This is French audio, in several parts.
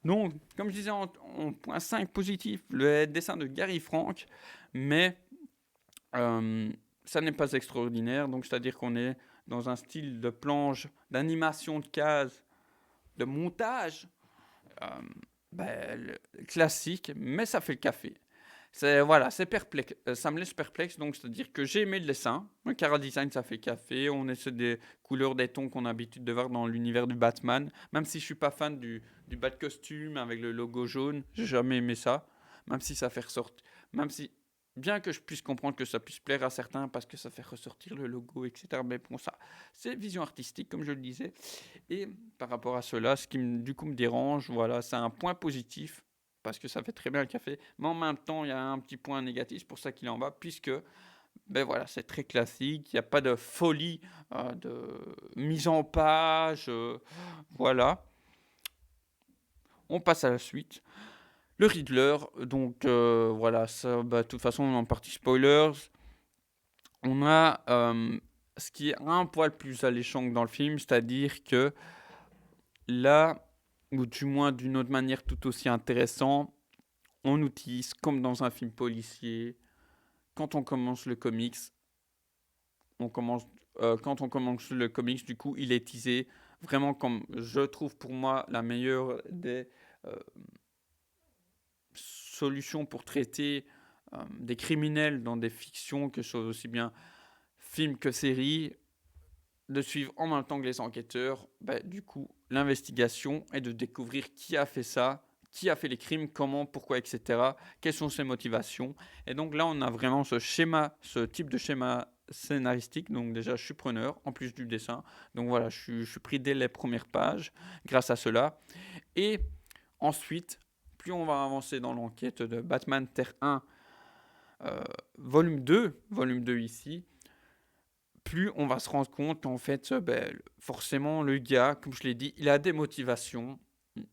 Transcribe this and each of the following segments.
Donc, comme je disais en point 5 positif, le dessin de Gary Frank, mais euh, ça n'est pas extraordinaire. Donc, c'est-à-dire qu'on est dans un style de planche, d'animation de cases, de montage euh, classique, mais ça fait le café. C'est voilà, c'est perplexe, ça me laisse perplexe, donc c'est-à-dire que j'ai aimé le dessin. Le Cara Design, ça fait café. On essaie des couleurs, des tons qu'on a l'habitude de voir dans l'univers du Batman. Même si je suis pas fan du bat costume avec le logo jaune, j'ai jamais aimé ça. Même si ça fait ressortir, même si bien que je puisse comprendre que ça puisse plaire à certains parce que ça fait ressortir le logo, etc. Mais bon, ça, c'est vision artistique, comme je le disais. Et par rapport à cela, ce qui du coup me dérange, voilà, c'est un point positif parce que ça fait très bien le café, mais en même temps, il y a un petit point négatif, c'est pour ça qu'il est en bas, puisque ben voilà, c'est très classique, il n'y a pas de folie de mise en page, voilà. On passe à la suite. Le Riddler, donc voilà, ça, bah, de toute façon, on est en partie spoilers. On a ce qui est un poil plus alléchant que dans le film, c'est-à-dire que là, ou du moins d'une autre manière tout aussi intéressant, on utilise comme dans un film policier, quand on commence le comics, quand on commence le comics, du coup, il est teasé vraiment comme je trouve pour moi la meilleure des euh, solutions pour traiter des criminels dans des fictions, que ce soit aussi bien films que séries, de suivre en même temps que les enquêteurs, bah, du coup, l'investigation est de découvrir qui a fait ça, qui a fait les crimes, comment, pourquoi, etc. Quelles sont ses motivations. Et donc là, on a vraiment ce schéma, ce type de schéma scénaristique. Donc déjà, je suis preneur, en plus du dessin. Donc voilà, je suis pris dès les premières pages grâce à cela. Et ensuite, plus on va avancer dans l'enquête de Batman Terre 1, euh, volume 2 ici, plus on va se rendre compte qu'en fait, ben, forcément, le gars, comme je l'ai dit, il a des motivations.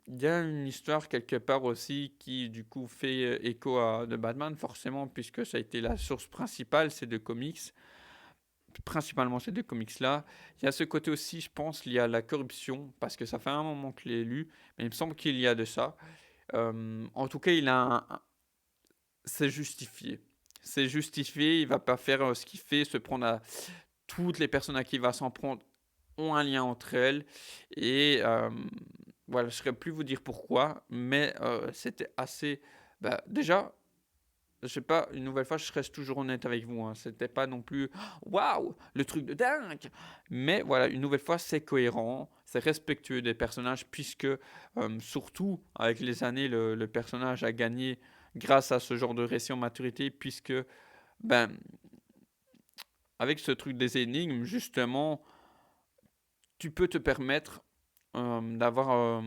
Il y a une histoire quelque part aussi qui, du coup, fait écho à de Batman, forcément, puisque ça a été la source principale, ces deux comics. Principalement ces deux comics-là. Il y a ce côté aussi, je pense, lié à la corruption, parce que ça fait un moment que je l'ai lu, mais il me semble qu'il y a de ça. En tout cas, c'est justifié. C'est justifié, il va pas faire ce qu'il fait, se prendre à toutes les personnes à qui il va s'en prendre ont un lien entre elles. Et voilà, je ne saurais plus vous dire pourquoi, mais c'était assez. Bah, déjà, je sais pas, une nouvelle fois, je reste toujours honnête avec vous. Hein, c'était pas non plus waouh, le truc de dingue. Mais voilà, une nouvelle fois, c'est cohérent, c'est respectueux des personnages, puisque surtout avec les années, le personnage a gagné grâce à ce genre de récit en maturité, puisque ben, avec ce truc des énigmes, justement, tu peux te permettre d'avoir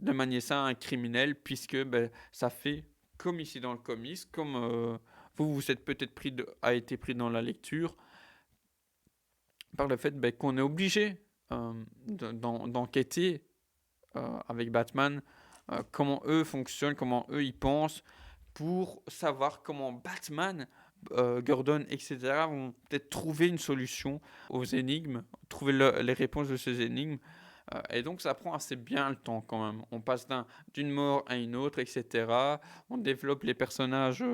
de manier ça à un criminel puisque ben, ça fait comme ici dans le comics, comme vous vous êtes peut-être a été pris dans la lecture par le fait ben, qu'on est obligé d'enquêter avec Batman comment eux fonctionnent, comment eux ils pensent pour savoir comment Batman, Gordon, etc. vont peut-être trouver une solution aux énigmes, trouver les réponses de ces énigmes. Et donc ça prend assez bien le temps quand même. On passe d'une mort à une autre, etc. On développe les personnages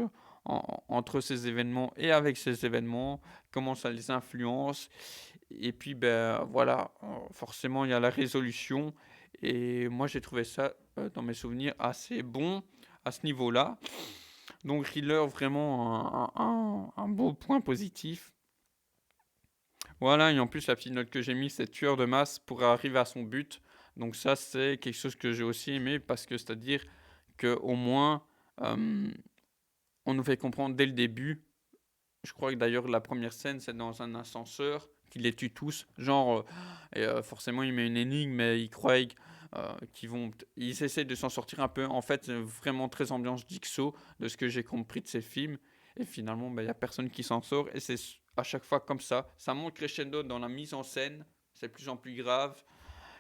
entre ces événements et avec ces événements, comment ça les influence. Et puis ben voilà, forcément il y a la résolution. Et moi j'ai trouvé ça dans mes souvenirs assez bon à ce niveau-là. Donc Thriller, vraiment un beau point positif. Voilà, et en plus la petite note que j'ai mise, c'est tueur de masse pour arriver à son but. Donc ça, c'est quelque chose que j'ai aussi aimé parce que c'est-à-dire qu'au moins, euh, on nous fait comprendre dès le début. Je crois que d'ailleurs la première scène, c'est dans un ascenseur qu'il les tue tous. Genre, forcément, il met une énigme, mais ils croient ils essaient de s'en sortir un peu. En fait, c'est vraiment très ambiance Jigsaw de ce que j'ai compris de ces films. Et finalement, il n'y a personne qui s'en sort. Et c'est à chaque fois comme ça. Ça monte crescendo dans la mise en scène. C'est de plus en plus grave,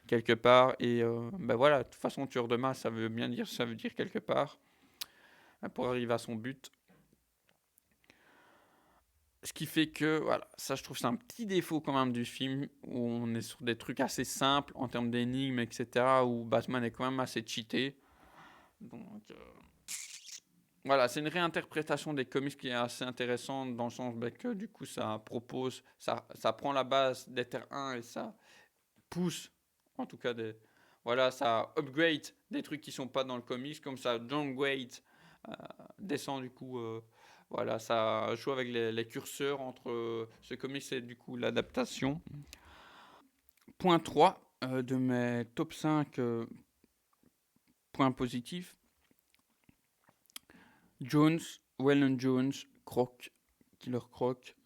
quelque part. Et voilà, de toute façon, tueur de masse, ça veut dire quelque part, pour arriver à son but. Ce qui fait que, voilà, ça je trouve c'est un petit défaut quand même du film, où on est sur des trucs assez simples en termes d'énigmes, etc., où Batman est quand même assez cheaté. Donc, voilà, c'est une réinterprétation des comics qui est assez intéressante dans le sens que du coup ça prend la base des Terre 1 et ça pousse, en tout cas voilà, ça upgrade des trucs qui sont pas dans le comics, comme ça downgrade, euh, descend du coup, voilà, ça joue avec les curseurs entre ce comics et du coup l'adaptation. Point 3 de mes top 5 points positifs, Jones, Waylon Jones, Killer Croc.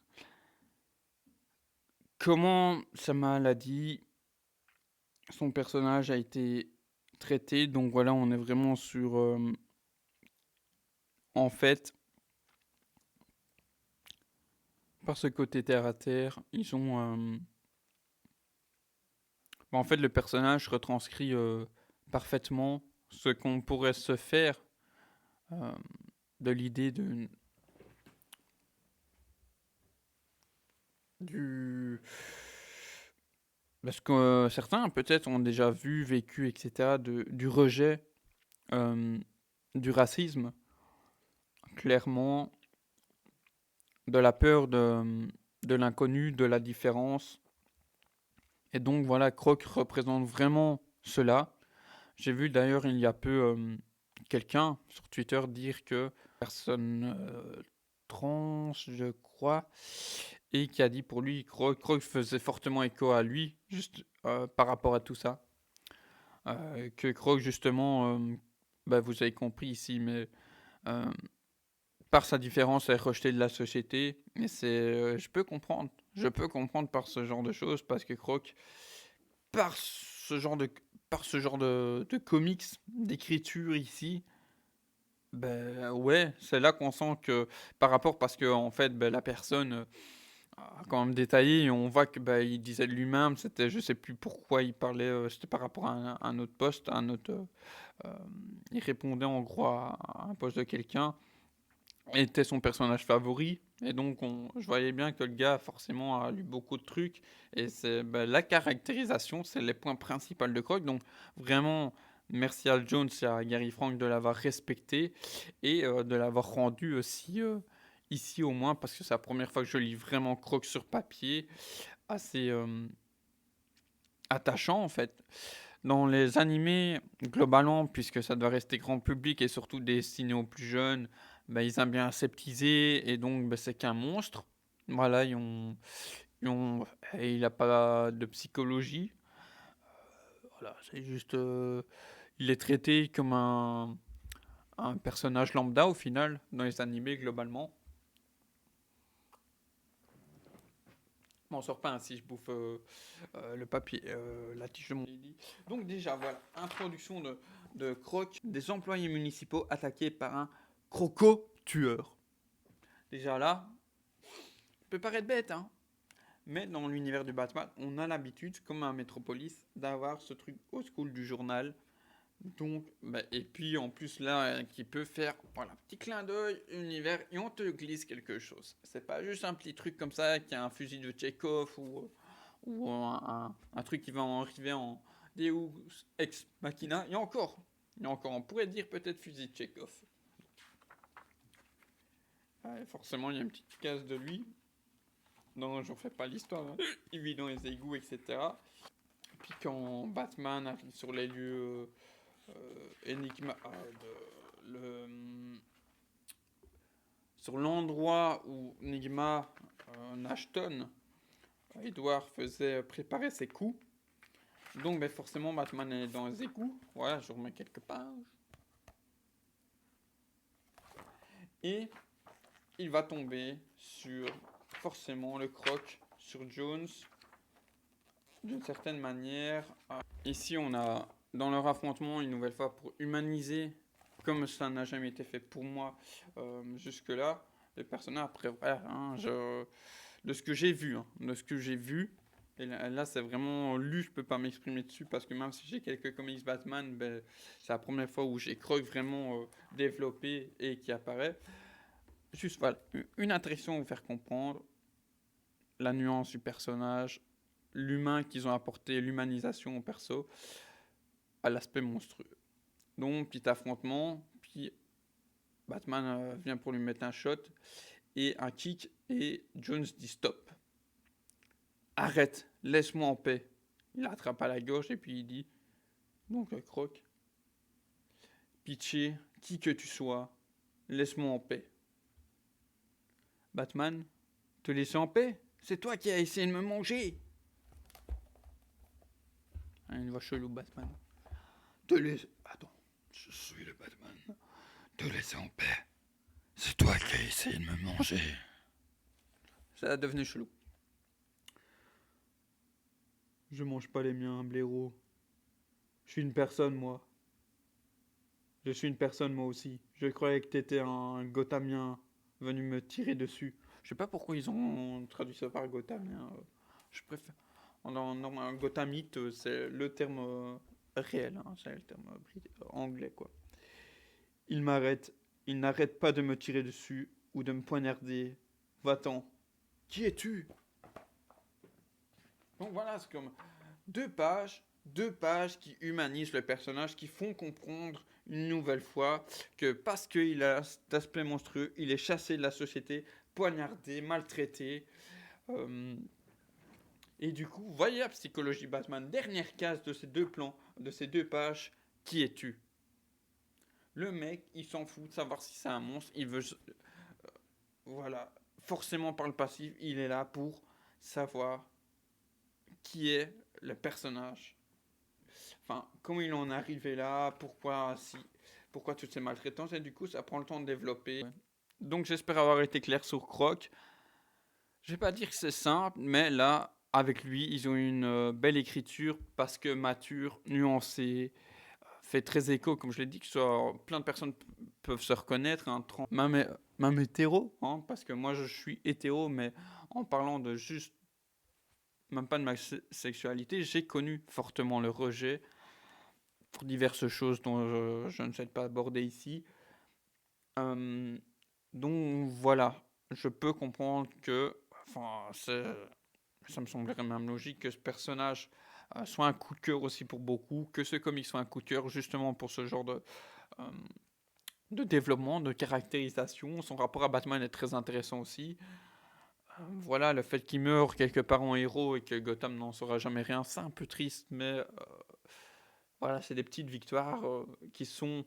Comment sa maladie, son personnage a été traité. Donc voilà, on est vraiment sur... en fait, par ce côté terre à terre, ils ont... en fait, le personnage retranscrit parfaitement ce qu'on pourrait se faire euh, de l'idée du... Parce que certains, peut-être, ont déjà vu, vécu, etc., du rejet, euh, du racisme, clairement, de la peur de l'inconnu, de la différence. Et donc, voilà, Croc représente vraiment cela. J'ai vu d'ailleurs il y a peu quelqu'un sur Twitter dire que personne trans, je crois, et qui a dit pour lui, Croc faisait fortement écho à lui, juste par rapport à tout ça. Que Croc, justement, vous avez compris ici, mais euh, par sa différence, est rejeté de la société. Et je peux comprendre. Je peux comprendre par ce genre de choses, parce que Croc, par ce genre de, de comics, d'écriture ici, ben ouais, c'est là qu'on sent que par rapport, parce que en fait, la personne a quand même détaillé, et on voit que il disait de lui-même, c'était, je sais plus pourquoi il parlait, c'était par rapport à un autre poste, il répondait en gros à un poste de quelqu'un, était son personnage favori, et donc je voyais bien que le gars forcément a lu beaucoup de trucs, et c'est la caractérisation, c'est les points principaux de Croc, donc vraiment merci à Jones et à Gary Frank de l'avoir respecté, et de l'avoir rendu aussi ici au moins, parce que c'est la première fois que je lis vraiment Croc sur papier, assez attachant en fait. Dans les animés, globalement, puisque ça doit rester grand public et surtout destiné aux plus jeunes, ils aiment bien aseptiser, et donc c'est qu'un monstre. Voilà, il n'a pas de psychologie. Voilà, c'est juste. Il est traité comme un personnage lambda au final, dans les animés globalement. Je m'en sors pas hein, si je bouffe le papier, la tige de mon lit. Donc déjà, voilà, introduction de Croc, des employés municipaux attaqués par un croco-tueur. Déjà là, peut paraître bête, hein, mais dans l'univers du Batman, on a l'habitude, comme à Metropolis, d'avoir ce truc old school du journal. Donc, et puis en plus là, qui peut faire, voilà, petit clin d'œil, univers, et on te glisse quelque chose. C'est pas juste un petit truc comme ça, qui a un fusil de Chekhov ou un truc qui va en arriver en Deus Ex Machina. Il y a encore, on pourrait dire peut-être fusil de Chekhov. Ouais, forcément, il y a une petite case de lui. Non, j'en fais pas l'histoire. Hein. Il vit dans les égouts, etc. Puis quand Batman arrive sur les lieux Enigma, sur l'endroit où Enigma Nashton, Edward faisait préparer ses coups. Donc forcément Batman est dans les égouts. Voilà, je remets quelques pages. Et il va tomber sur forcément le Croc, sur Jones, d'une certaine manière. Ici on a dans leur affrontement une nouvelle fois pour humaniser, comme ça n'a jamais été fait pour moi jusque-là, les personnages. Après voilà, de ce que j'ai vu, et là, c'est vraiment lu, je peux pas m'exprimer dessus parce que même si j'ai quelques comics Batman, c'est la première fois où j'ai Croc vraiment développé et qui apparaît. Juste voilà, une interaction à vous faire comprendre la nuance du personnage, l'humain qu'ils ont apporté, l'humanisation au perso, à l'aspect monstrueux. Donc, petit affrontement, puis Batman vient pour lui mettre un shot et un kick, et Jones dit stop. Arrête, laisse-moi en paix. Il l'attrape à la gorge et puis il dit, donc Croc, pitié, qui que tu sois, laisse-moi en paix. Batman, te laisser en paix? C'est toi qui as essayé de me manger. Une voix chelou, Batman. Te laisse... Attends, je suis le Batman. Te laisser en paix. C'est toi qui as essayé de me manger. Ça a devenu chelou. Je mange pas les miens, blaireau. Je suis une personne, moi. Je suis une personne, moi aussi. Je croyais que t'étais un Gothamien venu me tirer dessus. Je sais pas pourquoi ils ont traduit ça par Gothamien. Je préfère. Un Gothamite, c'est le terme réel, hein, c'est le terme anglais, quoi. Il m'arrête. Il n'arrête pas de me tirer dessus ou de me poignarder. Va-t'en. Qui es-tu? Donc voilà, c'est comme deux pages qui humanisent le personnage, qui font comprendre une nouvelle fois que parce qu'il a cet aspect monstrueux, il est chassé de la société, poignardé, maltraité. Euh, et du coup, voyez la psychologie Batman. Dernière case de ces deux plans, de ces deux pages. Qui es-tu? Le mec, il s'en fout de savoir si c'est un monstre. Il veut, voilà, forcément par le passif, il est là pour savoir qui est le personnage. Enfin, comment il en est arrivé là, pourquoi toutes ces maltraitances, et du coup, ça prend le temps de développer. Ouais. Donc, j'espère avoir été clair sur Croc. Je vais pas dire que c'est simple, mais là, avec lui, ils ont une belle écriture parce que mature, nuancée, fait très écho, comme je l'ai dit, que plein de personnes peuvent se reconnaître, hein, même hétéro, hein, parce que moi je suis hétéro, mais en parlant de juste, même pas de ma sexualité, j'ai connu fortement le rejet pour diverses choses dont je ne souhaite pas aborder ici. Euh, donc voilà, je peux comprendre que, enfin, ça me semblerait même logique que ce personnage soit un coup de cœur aussi pour beaucoup, que ce comic soit un coup de cœur justement pour ce genre euh, de développement, de caractérisation. Son rapport à Batman est très intéressant aussi. Voilà, le fait qu'il meure quelque part en héros et que Gotham n'en saura jamais rien, c'est un peu triste, mais voilà, c'est des petites victoires qui sont.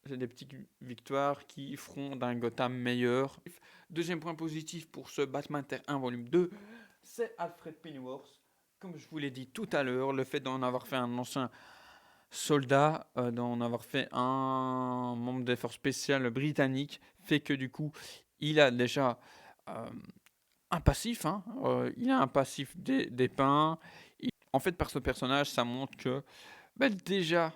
C'est des petites victoires qui feront d'un Gotham meilleur. Deuxième point positif pour ce Batman Terre 1 volume 2, c'est Alfred Pennyworth. Comme je vous l'ai dit tout à l'heure, le fait d'en avoir fait un ancien soldat, d'en avoir fait un membre des forces spéciales britanniques, fait que du coup, il a déjà euh, un passif. Hein, il a un passif dépeint. En fait, par ce personnage, ça montre que déjà,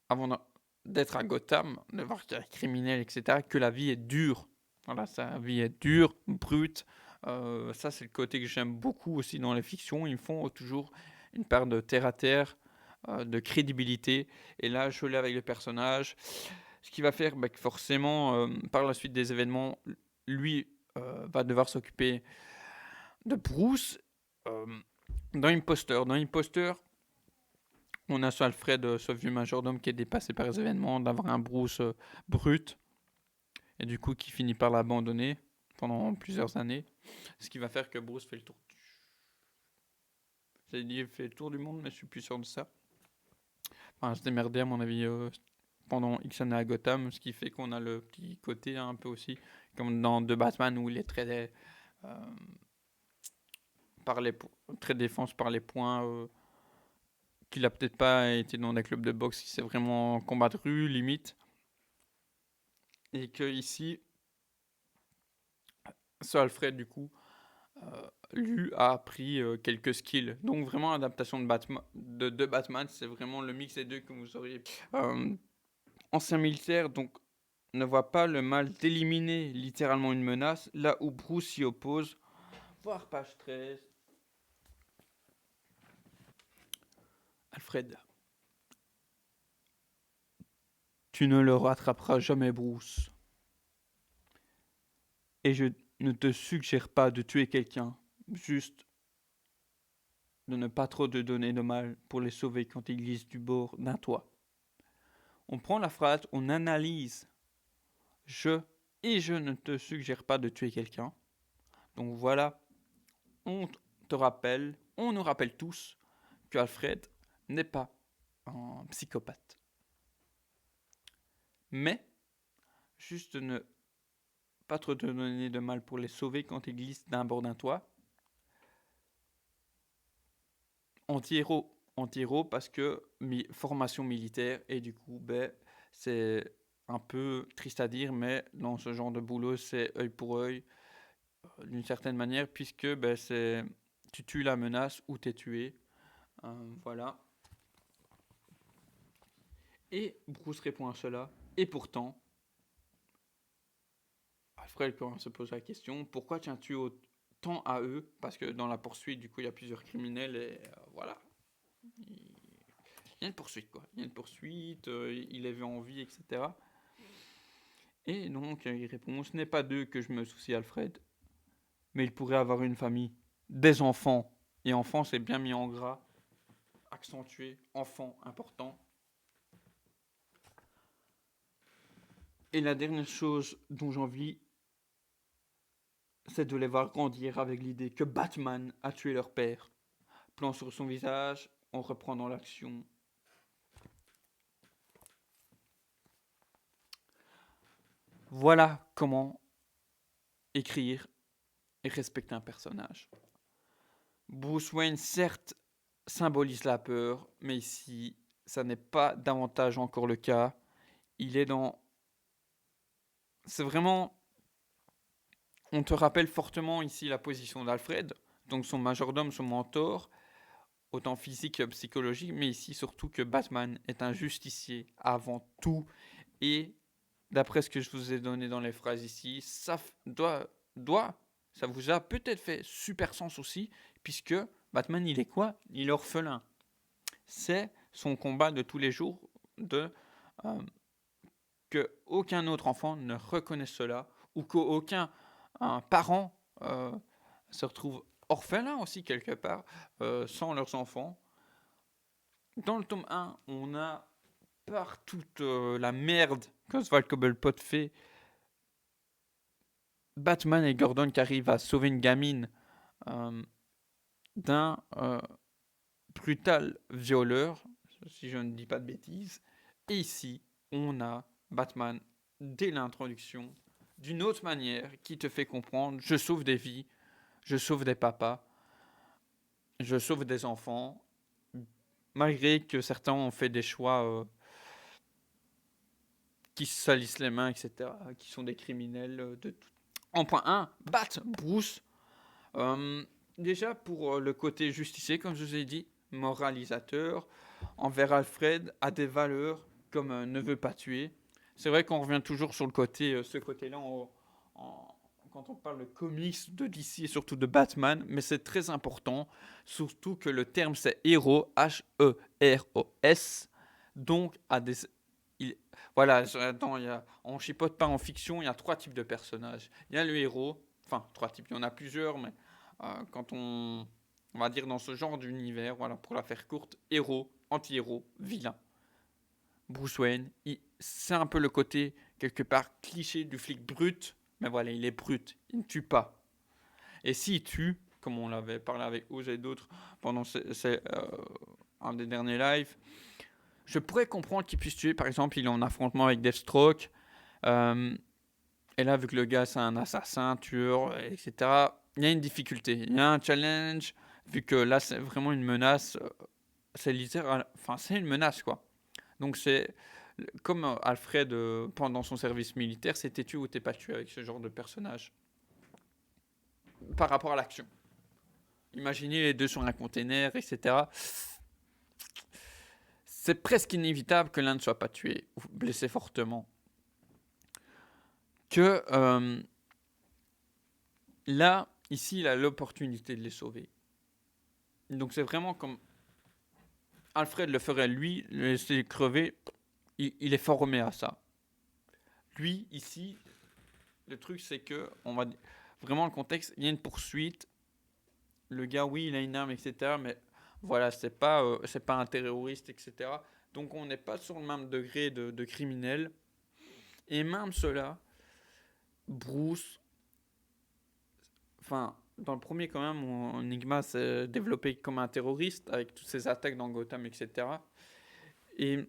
avant d'être à Gotham, de voir qu'il y a des criminels, etc., que la vie est dure. Voilà, sa vie est dure, brute. Ça, c'est le côté que j'aime beaucoup aussi dans les fictions. Ils me font toujours une part de terre à terre, de crédibilité. Et là, je l'ai avec le personnage. Ce qui va faire que forcément, par la suite des événements, lui va devoir s'occuper de Bruce euh, dans Imposter. Dans Imposter, on a ce Alfred, ce vieux majordome qui est dépassé par les événements, d'avoir un Bruce brut, et du coup qui finit par l'abandonner pendant plusieurs années. Ce qui va faire que Bruce fait le tour. J'ai dit fait le tour du monde, mais je suis plus sûr de ça. Enfin, se démerder à mon avis pendant X années à Gotham, ce qui fait qu'on a le petit côté un peu aussi, comme dans The Batman où il est très par les très défense par les points. Qu'il a peut-être pas été dans des clubs de boxe, qui s'est vraiment combat de rue limite, et que ici, ce Alfred du coup lui a appris quelques skills. Donc vraiment adaptation de Batman, c'est vraiment le mix des deux que vous auriez. Ancien militaire, donc ne voit pas le mal d'éliminer littéralement une menace, là où Bruce s'y oppose. Voir page 13. Alfred, tu ne le rattraperas jamais, Bruce. Et je ne te suggère pas de tuer quelqu'un, juste de ne pas trop te donner de mal pour les sauver quand ils glissent du bord d'un toit. On prend la phrase, on analyse. Je ne te suggère pas de tuer quelqu'un. Donc voilà, on te rappelle, on nous rappelle tous que Alfred n'est pas un psychopathe. Mais, juste de ne pas trop te donner de mal pour les sauver quand ils glissent d'un bord d'un toit. Anti-héros parce que formation militaire et du coup, c'est un peu triste à dire, mais dans ce genre de boulot, c'est œil pour œil d'une certaine manière, puisque c'est tu tues la menace ou t'es tué. Voilà. Et Bruce répond à cela. Et pourtant, Alfred quand se pose la question, pourquoi tiens-tu autant à eux? Parce que dans la poursuite, du coup, il y a plusieurs criminels et voilà. Il y a une poursuite, quoi. Il y a une poursuite, il est vu en vie, etc. Et donc, il répond, ce n'est pas d'eux que je me soucie, Alfred, mais il pourrait avoir une famille, des enfants. Et enfant, c'est bien mis en gras, accentué, enfant, important. Et la dernière chose dont j'ai envie, c'est de les voir grandir avec l'idée que Batman a tué leur père. Plan sur son visage, en reprenant l'action. Voilà comment écrire et respecter un personnage. Bruce Wayne, certes, symbolise la peur, mais ici, ça n'est pas davantage encore le cas. Il est dans... C'est vraiment... On te rappelle fortement ici la position d'Alfred, donc son majordome, son mentor, autant physique que psychologique, mais ici surtout que Batman est un justicier avant tout. Et d'après ce que je vous ai donné dans les phrases ici, ça ça vous a peut-être fait super sens aussi, puisque Batman, il est quoi? Il est orphelin. C'est son combat de tous les jours de que aucun autre enfant ne reconnaisse cela ou qu'aucun parent se retrouve orphelin aussi quelque part sans leurs enfants. Dans le tome 1, on a par toute la merde qu'Oswald Cobblepot fait, Batman et Gordon qui arrivent à sauver une gamine d'un brutal violeur, si je ne dis pas de bêtises. Et ici, on a Batman, dès l'introduction, d'une autre manière, qui te fait comprendre, je sauve des vies, je sauve des papas, je sauve des enfants, malgré que certains ont fait des choix qui se salissent les mains, etc., qui sont des criminels de tout. En point 1, Bruce. Déjà, pour le côté justicier, comme je vous ai dit, moralisateur, envers Alfred, a des valeurs comme ne veut pas tuer. C'est vrai qu'on revient toujours sur le côté, ce côté-là quand on parle de comics, de DC et surtout de Batman, mais c'est très important, surtout que le terme c'est héros, H-E-R-O-S, donc voilà, on chipote pas en fiction, il y a 3 types de personnages. Il y a le héros, enfin 3 types, il y en a plusieurs, mais quand on va dire dans ce genre d'univers, voilà, pour la faire courte, héros, anti-héros, vilain. Bruce Wayne, c'est un peu le côté, quelque part, cliché du flic brut, mais voilà, il est brut, il ne tue pas. Et s'il tue, comme on l'avait parlé avec Oz et d'autres pendant un des derniers lives, je pourrais comprendre qu'il puisse tuer, par exemple, il est en affrontement avec Deathstroke, et là, vu que le gars, c'est un assassin, tueur, etc., il y a une difficulté, il y a un challenge, vu que là, c'est vraiment une menace, c'est littéral, enfin, c'est une menace, quoi. Donc, c'est comme Alfred, pendant son service militaire, c'est t'es tué ou t'es pas tué avec ce genre de personnage. Par rapport à l'action. Imaginez les deux sur un container, etc. C'est presque inévitable que l'un ne soit pas tué ou blessé fortement. Que là, ici, il a l'opportunité de les sauver. Donc c'est vraiment comme Alfred le ferait lui, le laisser crever, il est formé à ça. Lui, ici, le truc c'est que, on va vraiment le contexte, il y a une poursuite, le gars, oui, il a une arme, etc., mais Voilà, c'est pas un terroriste, etc. Donc on n'est pas sur le même degré de criminel. Et même cela, Bruce, enfin, dans le premier quand même, Enigma s'est développé comme un terroriste avec toutes ses attaques dans Gotham, etc. Et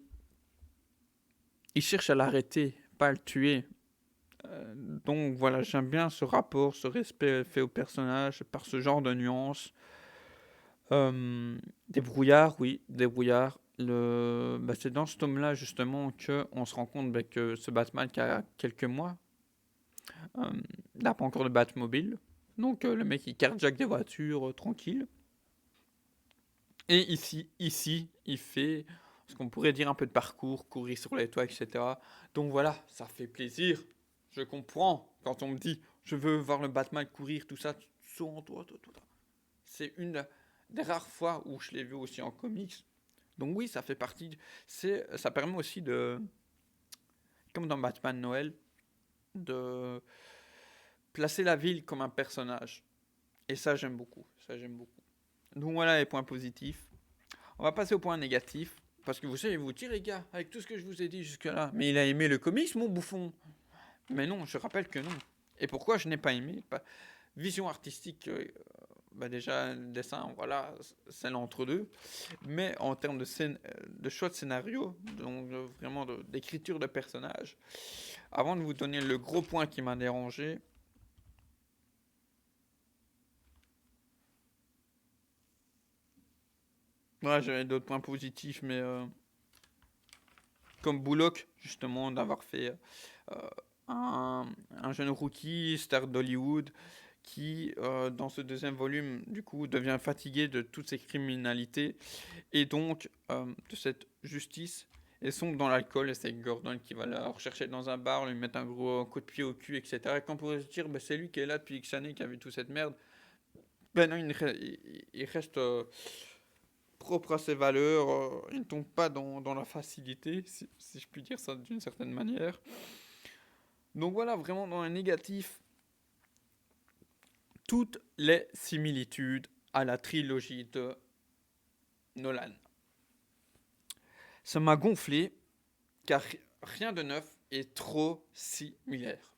il cherche à l'arrêter, pas à le tuer. Donc voilà, j'aime bien ce rapport, ce respect fait au personnage par ce genre de nuances. Des brouillards, oui, des brouillards. C'est dans ce tome-là justement que on se rend compte que ce Batman qui a quelques mois n'a pas encore de Batmobile. Donc le mec il carjack des voitures tranquille. Et ici, il fait ce qu'on pourrait dire un peu de parcours, courir sur les toits, etc. Donc voilà, ça fait plaisir. Je comprends quand on me dit je veux voir le Batman courir, tout ça, sur en toi, tout ça. C'est une des rares fois où je l'ai vu aussi en comics. Donc oui, ça fait partie. Ça permet aussi de, comme dans Batman Noël, de placer la ville comme un personnage. Et ça, j'aime beaucoup. Ça, j'aime beaucoup. Donc voilà les points positifs. On va passer au point négatif. Parce que vous savez, vous dites, les gars, avec tout ce que je vous ai dit jusque-là, mais il a aimé le comics, mon bouffon. Mais non, je rappelle que non. Et pourquoi je n'ai pas aimé? Vision artistique, déjà, le dessin, voilà, c'est l'entre-deux. Mais en termes de choix de scénario, donc vraiment d'écriture de personnages, avant de vous donner le gros point qui m'a dérangé, ouais, j'avais d'autres points positifs, mais comme Bullock, justement, d'avoir fait euh, un jeune rookie, star d'Hollywood, qui, dans ce deuxième volume, du coup, devient fatigué de toutes ces criminalités et donc de cette justice et sombre dans l'alcool. Et c'est Gordon qui va la rechercher dans un bar, lui mettre un gros coup de pied au cul, etc. Et quand on pourrait se dire, c'est lui qui est là depuis X années, qui a vu toute cette merde, ben non, il reste propre à ses valeurs, il ne tombe pas dans la facilité, si je puis dire ça d'une certaine manière. Donc voilà, vraiment dans le négatif, toutes les similitudes à la trilogie de Nolan. Ça m'a gonflé, car rien de neuf est trop similaire.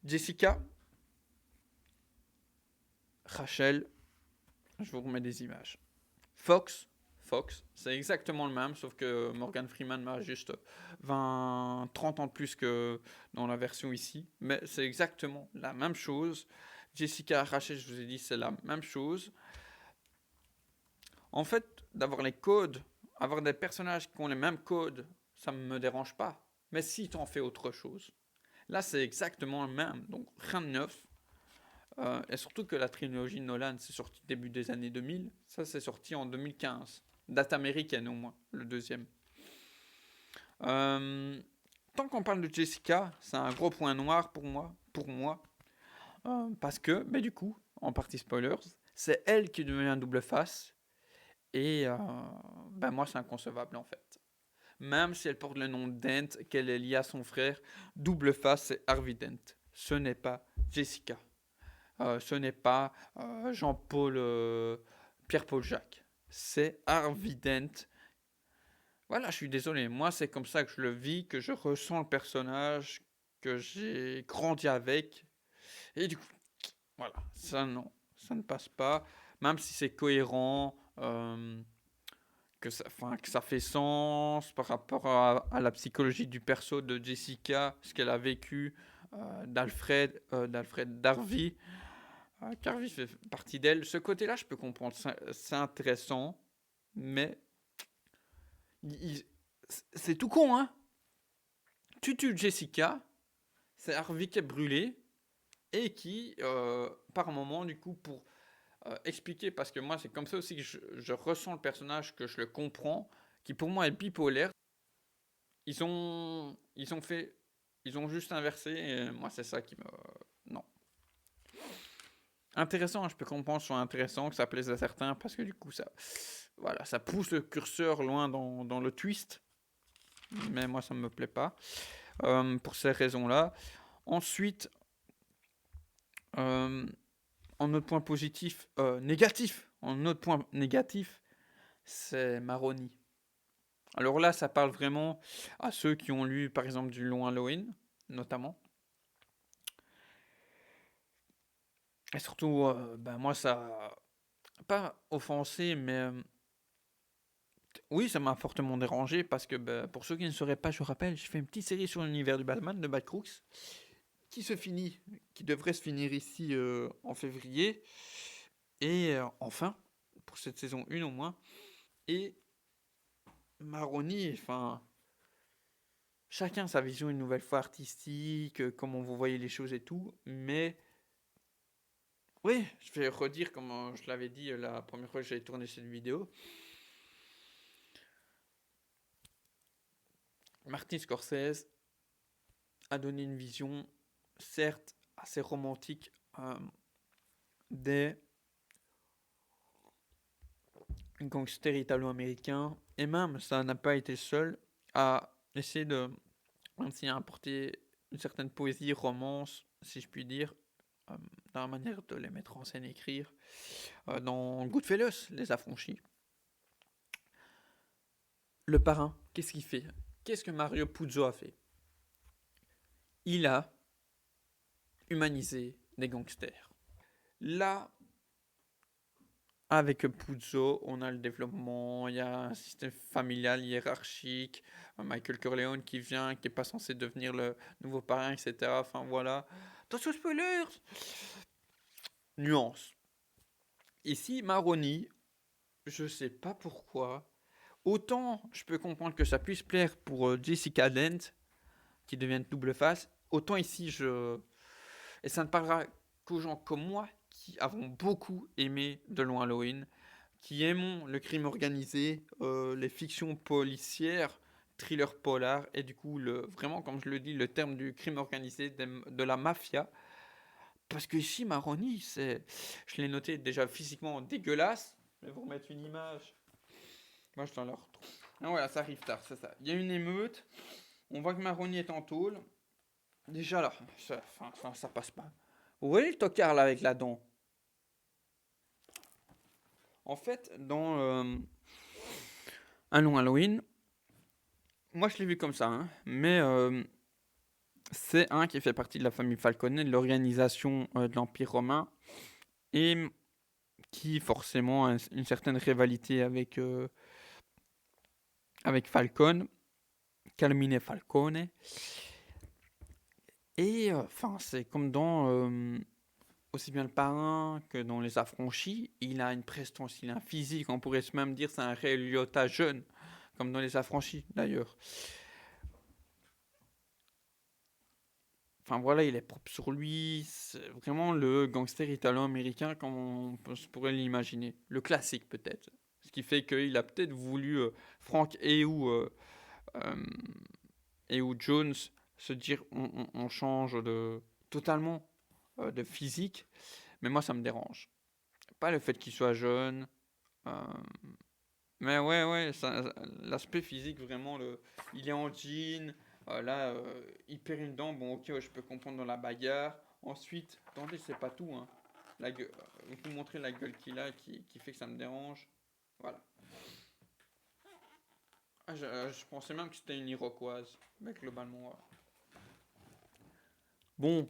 Jessica, Rachel, je vous remets des images. Fox, c'est exactement le même, sauf que Morgan Freeman m'a juste 20-30 ans de plus que dans la version ici. Mais c'est exactement la même chose. Jessica, Rachel, je vous ai dit, c'est la même chose. En fait, d'avoir les codes, avoir des personnages qui ont les mêmes codes, ça ne me dérange pas. Mais si tu en fais autre chose, là c'est exactement le même, donc rien de neuf. Et surtout que la trilogie Nolan c'est sorti début des années 2000, ça c'est sorti en 2015. Date américaine au moins, le deuxième. Euh, Tant qu'on parle de Jessica, c'est un gros point noir pour moi, parce que, du coup, en partie spoilers, c'est elle qui devient un double face, et moi c'est inconcevable en fait. Même si elle porte le nom Dent, qu'elle est liée à son frère, double face c'est Harvey Dent. Ce n'est pas Jessica. Ce n'est pas Jean-Paul, Pierre-Paul Jacques. C'est Harvey Dent. Voilà, je suis désolé. Moi, c'est comme ça que je le vis, que je ressens le personnage, que j'ai grandi avec. Et du coup, voilà, ça non, ça ne passe pas. Même si c'est cohérent, que ça fait sens par rapport à la psychologie du perso de Jessica, ce qu'elle a vécu, d'Harvey. Carvey fait partie d'elle. Ce côté-là, je peux comprendre. C'est intéressant, mais il- c'est tout con, hein. Tu tues Jessica, c'est Harvey qui est brûlé et qui, par moment, du coup, pour expliquer, parce que moi, c'est comme ça aussi que je ressens le personnage, que je le comprends, qui pour moi est bipolaire. Ils ont fait, ils ont juste inversé. Et moi, c'est ça qui me, non. Intéressant, hein, je peux comprendre que ce soit intéressant, que ça plaise à certains, parce que du coup, voilà, ça pousse le curseur loin dans le twist. Mais moi, ça ne me plaît pas. Pour ces raisons-là. Ensuite, en autre point positif, négatif, en autre point négatif, c'est Maroni. Alors là, ça parle vraiment à ceux qui ont lu, par exemple, du Long Halloween, notamment. Et surtout, ben moi, ça pas offensé, mais oui, ça m'a fortement dérangé parce que, ben, pour ceux qui ne sauraient pas, je rappelle, j'ai fait une petite série sur l'univers du Batman, de Batcrooks, qui se finit, qui devrait se finir ici en février. Et enfin, pour cette saison 1 au moins. Et Maroni, enfin, chacun sa vision une nouvelle fois artistique, comment vous voyez les choses et tout. Mais oui, je vais redire comme je l'avais dit la première fois que j'avais tourné cette vidéo. Martin Scorsese a donné une vision, certes assez romantique, des gangsters italo-américains. Et même, ça n'a pas été seul à essayer de ainsi apporter une certaine poésie, romance, si je puis dire, dans la manière de les mettre en scène et écrire. Dans Goodfellas, Les Affranchis. Le parrain, qu'est-ce qu'il fait? Qu'est-ce que Mario Puzo a fait? Il a humanisé des gangsters. Là, avec Puzo, on a le développement, il y a un système familial hiérarchique, Michael Corleone qui vient, qui n'est pas censé devenir le nouveau parrain, etc. Enfin voilà. Attention spoilers. Nuance. Ici, Maroni, je sais pas pourquoi. Autant je peux comprendre que ça puisse plaire pour Jessica Dent, qui devient double face, autant ici je. Et ça ne parlera qu'aux gens comme moi qui avons beaucoup aimé de Long Halloween, qui aimons le crime organisé, les fictions policières, thrillers polar, et du coup, vraiment, comme je le dis, le terme du crime organisé, de la mafia. Parce que ici, Maroni, je l'ai noté déjà physiquement dégueulasse. Je vais vous remettre une image. Moi, je t'en la retrouve. Ah voilà, ça arrive tard, c'est ça. Il y a une émeute. On voit que Maroni est en tôle. Déjà là, ça passe pas. Vous voyez le tocard là avec la dent? En fait, dans un long Halloween, moi je l'ai vu comme ça, hein, mais c'est un qui fait partie de la famille Falcone, de l'organisation de l'Empire romain, et qui forcément a une certaine rivalité avec Falcone, Carmine Falcone. Et enfin, c'est comme dans aussi bien le parrain que dans les affranchis, il a une prestance, il a un physique, on pourrait même dire c'est un Ray Liotta jeune, comme dans les affranchis d'ailleurs. Enfin voilà, il est propre sur lui, c'est vraiment le gangster italo-américain comme on pourrait l'imaginer. Le classique peut-être. Ce qui fait qu'il a peut-être voulu, Frank euh, et ou Jones, se dire on change totalement de physique, mais moi ça me dérange. Pas le fait qu'il soit jeune, euh, mais ouais, l'aspect physique vraiment, il est en jean, là il perd une dent, bon ok, ouais, je peux comprendre dans la bagarre. Ensuite, attendez, c'est pas tout, hein. Je vais vous montrer la gueule qu'il a qui fait que ça me dérange. Voilà. Ah, je pensais même que c'était une iroquoise, mais globalement, ouais. Bon,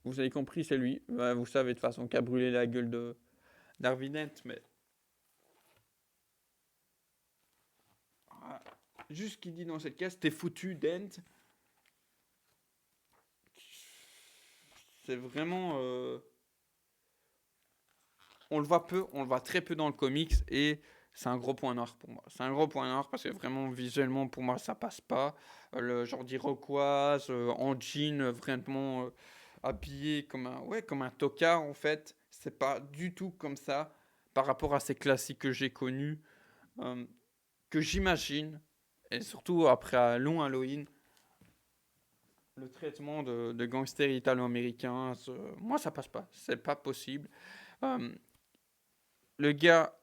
vous avez compris, c'est lui. Ouais, vous savez de toute façon qu'a brûlé la gueule de d'Arvinette, mais ah, juste ce qu'il dit dans cette case, t'es foutu, Dent. C'est vraiment, on le voit peu, on le voit très peu dans le comics et c'est un gros point noir pour moi. C'est un gros point noir parce que vraiment visuellement pour moi ça passe pas. Le genre d'Iroquoise en jean, vraiment habillé comme un tocard en fait. C'est pas du tout comme ça par rapport à ces classiques que j'ai connus, euh, que j'imagine, et surtout après un long Halloween, le traitement de gangsters italo-américains, moi ça passe pas, c'est pas possible. Euh, le gars,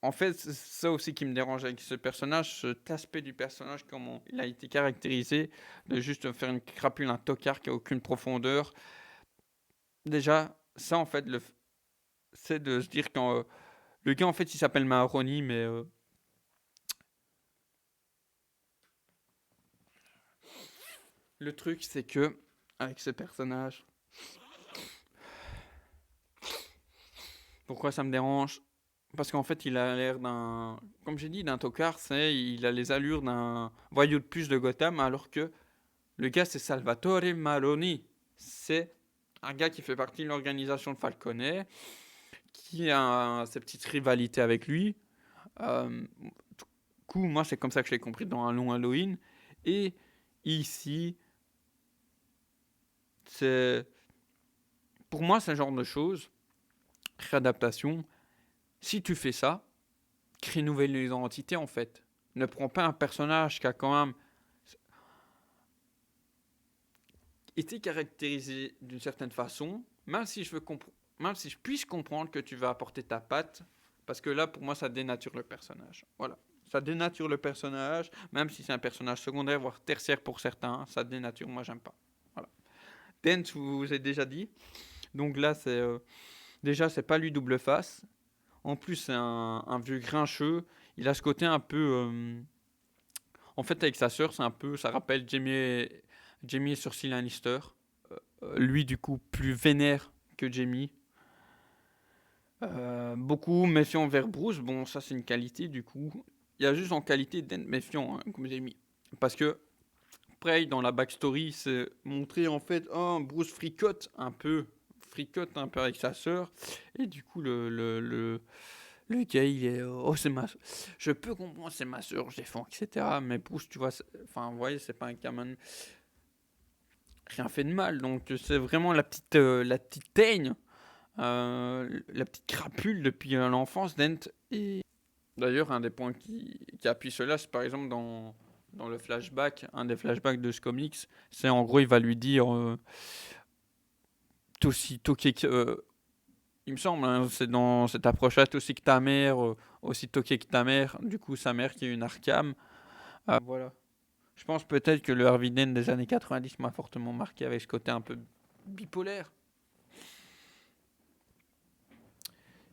en fait, c'est ça aussi qui me dérange avec ce personnage, cet aspect du personnage, comment il a été caractérisé, de juste faire une crapule, un tocard qui a aucune profondeur. Déjà, ça en fait, c'est de se dire quand Le gars, en fait, il s'appelle Maharoni, mais le truc, c'est que, avec ce personnage, pourquoi ça me dérange? Parce qu'en fait, il a l'air d'un, comme j'ai dit, d'un tocard, il a les allures d'un voyou de plus de Gotham, alors que le gars, c'est Salvatore Maroni. C'est un gars qui fait partie de l'organisation de Falconet, qui a ses petites rivalités avec lui. Du coup, moi, c'est comme ça que je l'ai compris dans un long Halloween. Et ici, c'est pour moi, c'est un genre de choses, réadaptation. Si tu fais ça, crée une nouvelle identité en fait. Ne prends pas un personnage qui a quand même été caractérisé d'une certaine façon, même si je puisse comprendre que tu vas apporter ta patte, parce que là, pour moi, ça dénature le personnage. Voilà. Ça dénature le personnage, même si c'est un personnage secondaire, voire tertiaire pour certains, ça dénature, moi, j'aime pas. Voilà. Dance, vous ai déjà dit. Donc là, déjà, c'est pas lui double face. En plus, c'est un vieux grincheux. Il a ce côté un peu. En fait, avec sa sœur, c'est un peu. Ça rappelle Jamie et Cersei Lannister. Lui, du coup, plus vénère que Jamie. Beaucoup méfiant envers Bruce. Bon, ça, c'est une qualité, du coup. Il y a juste en qualité d'être méfiant, hein, comme Jamie. Parce que, après, dans la backstory, c'est montré en fait. Oh, Bruce fricote un peu. Fricote un peu avec sa sœur. Et du coup, le gars, il est. Oh, c'est ma. Je peux comprendre, c'est ma soeur, je défends, etc. Mais Bruce, tu vois. Enfin, vous voyez, c'est pas un gamin. Rien fait de mal. Donc, c'est vraiment la petite teigne. La petite crapule depuis l'enfance d'Ent. Et d'ailleurs, un des points qui appuie cela, c'est par exemple dans le flashback, un des flashbacks de ce comics, c'est en gros, il va lui dire. Aussitôt il me semble, hein, c'est dans cette approche-là, aussi que ta mère, aussi toqué que ta mère, du coup sa mère qui est une Arkham. Voilà. Je pense peut-être que le Harvey Dent des années 90 m'a fortement marqué avec ce côté un peu bipolaire.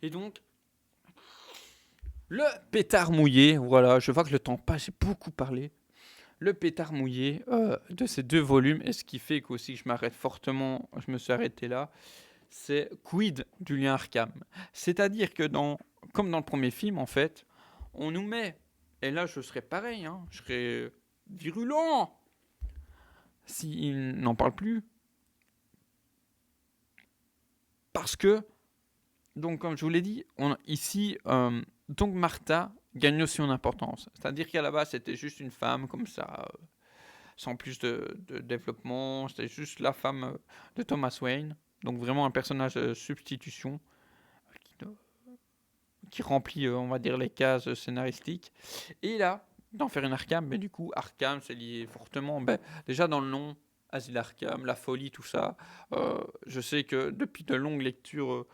Et donc, le pétard mouillé, voilà, je vois que le temps passe, j'ai beaucoup parlé. Le pétard mouillé de ces deux volumes, et ce qui fait qu'aussi je m'arrête fortement, je me suis arrêté là, c'est quid du lien Arkham. C'est-à-dire que comme dans le premier film, en fait, on nous met, et là je serais pareil, hein, je serais virulent s'il n'en parle plus, parce que, donc comme je vous l'ai dit, ici, donc Martha gagne aussi en importance. C'est-à-dire qu'à la base c'était juste une femme comme ça, sans plus de développement, c'était juste la femme de Thomas Wayne, donc vraiment un personnage de substitution qui remplit, on va dire, les cases scénaristiques. Et là, d'en faire une Arkham, mais du coup, Arkham, c'est lié fortement, déjà dans le nom, Asile Arkham, la folie, tout ça. Je sais que depuis de longues lectures,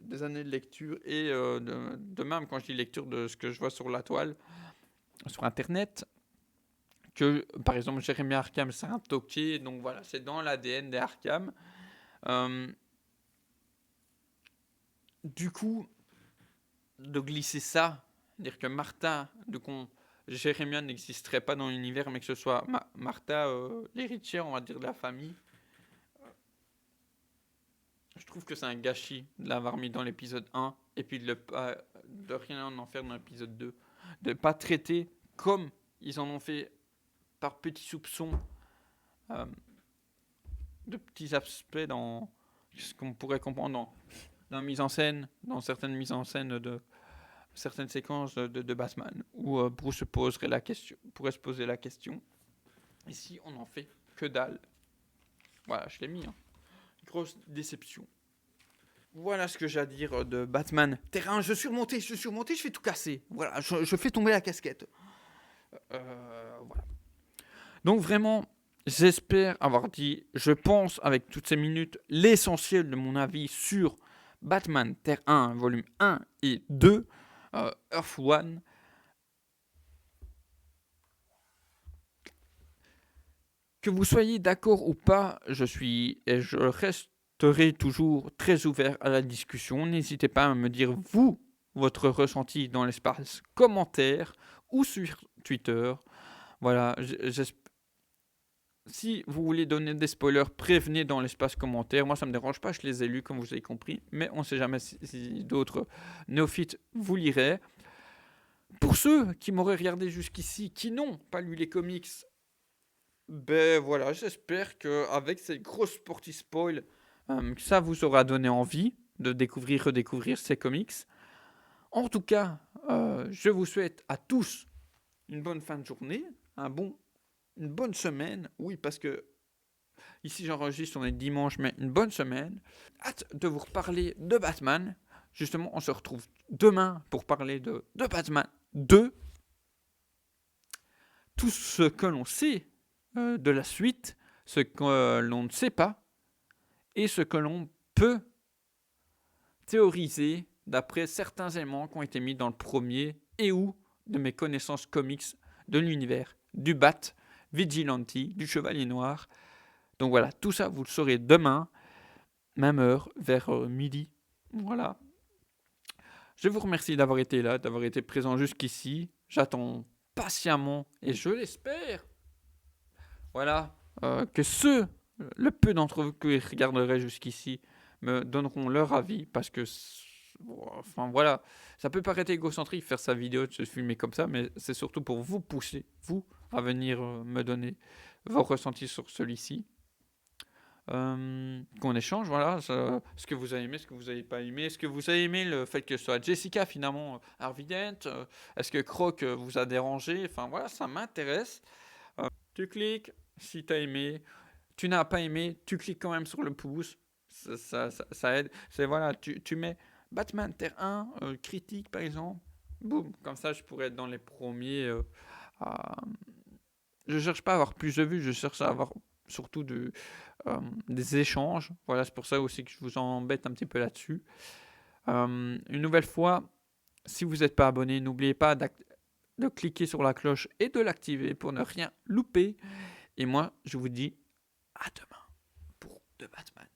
des années de lecture, et de même quand je dis lecture de ce que je vois sur la toile, sur Internet, que par exemple, Jérémy Arkham, c'est un toqué, donc voilà, c'est dans l'ADN des Arkham. Du coup, de glisser ça, dire que Martha, Jérémia n'existerait pas dans l'univers, mais que ce soit Martha, l'héritière, on va dire, de la famille. Je trouve que c'est un gâchis de l'avoir mis dans l'épisode 1 et puis de rien en faire dans l'épisode 2. De ne pas traiter comme ils en ont fait par petits soupçons, euh, de petits aspects dans ce qu'on pourrait comprendre dans la mise en scène, dans certaines mises en scène de certaines séquences de Batman où Bruce pourrait se poser la question. Ici, on n'en fait que dalle. Voilà, je l'ai mis. Hein. Grosse déception. Voilà ce que j'ai à dire de Batman. Terrain, je suis remonté, je fais tout casser. Voilà, je fais tomber la casquette. Voilà. Donc vraiment, j'espère avoir dit, je pense, avec toutes ces minutes, l'essentiel de mon avis sur Batman Terre 1, volume 1 et 2, Earth One. Que vous soyez d'accord ou pas, je resterai toujours très ouvert à la discussion. N'hésitez pas à me dire, vous, votre ressenti dans l'espace commentaire ou sur Twitter. Voilà, si vous voulez donner des spoilers, prévenez dans l'espace commentaire. Moi, ça me dérange pas, je les ai lus comme vous avez compris, mais on ne sait jamais si d'autres néophytes vous liraient. Pour ceux qui m'auraient regardé jusqu'ici, qui n'ont pas lu les comics, ben voilà, j'espère qu'avec ces grosses parties spoil, ça vous aura donné envie de redécouvrir ces comics. En tout cas, je vous souhaite à tous une bonne fin de journée, une bonne semaine. Oui, parce que ici j'enregistre, on est dimanche, mais une bonne semaine. Hâte de vous reparler de Batman. Justement, on se retrouve demain pour parler de Batman 2. Tout ce que l'on sait de la suite, ce que l'on ne sait pas, et ce que l'on peut théoriser d'après certains éléments qui ont été mis dans le premier et ou de mes connaissances comics de l'univers du Bat, Vigilante, du Chevalier Noir. Donc voilà, tout ça vous le saurez demain, même heure, vers midi. Voilà. Je vous remercie d'avoir été là, d'avoir été présent jusqu'ici. J'attends patiemment, et je l'espère, voilà, que le peu d'entre vous qui regarderaient jusqu'ici, me donneront leur avis, parce que, enfin voilà, ça peut paraître égocentrique faire sa vidéo, de se filmer comme ça, mais c'est surtout pour vous pousser, vous, à venir me donner vos ressentis sur celui-ci. Qu'on échange, voilà, ce que vous avez aimé, ce que vous n'avez pas aimé. Est-ce que vous avez aimé le fait que ce soit Jessica finalement Harvey Dent? Est-ce que Croc vous a dérangé? Enfin voilà, ça m'intéresse. Tu cliques si tu as aimé. Tu n'as pas aimé, tu cliques quand même sur le pouce. Ça aide. C'est voilà, tu mets Batman Terre 1, critique par exemple. Boum, comme ça je pourrais être dans les premiers. Je cherche pas à avoir plus de vues, je cherche à avoir surtout des échanges. Voilà, c'est pour ça aussi que je vous embête un petit peu là-dessus. Une nouvelle fois, si vous n'êtes pas abonné, n'oubliez pas de cliquer sur la cloche et de l'activer pour ne rien louper. Et moi, je vous dis à demain pour The Batman.